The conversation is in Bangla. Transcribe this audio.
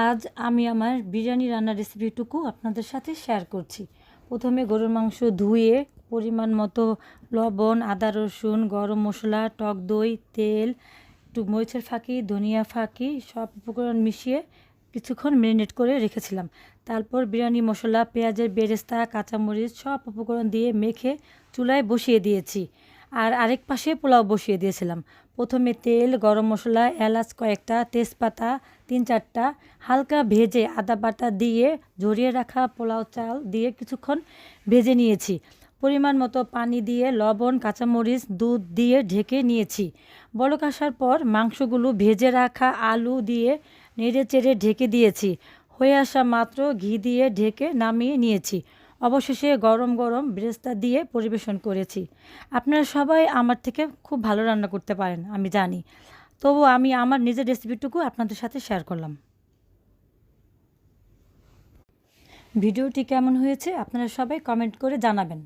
আজ আমি আমার বিরিয়ানি রান্নার রেসিপিটুকু আপনাদের সাথে শেয়ার করছি। প্রথমে গরুর মাংস ধুয়ে পরিমাণ মতো লবণ, আদা রসুন, গরম মশলা, টক দই, তেল, একটু মরিচের ফাঁকি, ধনিয়া ফাঁকি সব উপকরণ মিশিয়ে কিছুক্ষণ ম্যারিনেট করে রেখেছিলাম। তারপর বিরিয়ানি মশলা, পেঁয়াজের বেরেস্তা, কাঁচামরিচ সব উপকরণ দিয়ে মেখে চুলায় বসিয়ে দিয়েছি। আর আরেক পাশে পোলাও বসিয়ে দিয়েছিলাম। প্রথমে তেল, গরম মশলা, এলাচ কয়েকটা, তেজপাতা 3-4টা হালকা ভেজে আদা বাটা দিয়ে ঝরিয়ে রাখা পোলাও চাল দিয়ে কিছুক্ষণ ভেজে নিয়েছি। পরিমাণ মতো পানি দিয়ে লবণ, কাঁচামরিচ, দুধ দিয়ে ঢেকে নিয়েছি। বলক আসার পর মাংসগুলো ভেজে রাখা আলু দিয়ে নেড়ে চেড়ে ঢেকে দিয়েছি। হয়ে আসা মাত্র ঘি দিয়ে ঢেকে নামিয়ে নিয়েছি। অবশেষে গরম গরম বেরেস্তা দিয়ে পরিবেশন করেছি। আপনারা সবাই আমার থেকে খুব ভালো রান্না করতে পারেন আমি জানি, তবু আমি আমার নিজের রেসিপিটুকু আপনাদের সাথে শেয়ার করলাম। ভিডিওটি কেমন হয়েছে আপনারা সবাই কমেন্ট করে জানাবেন।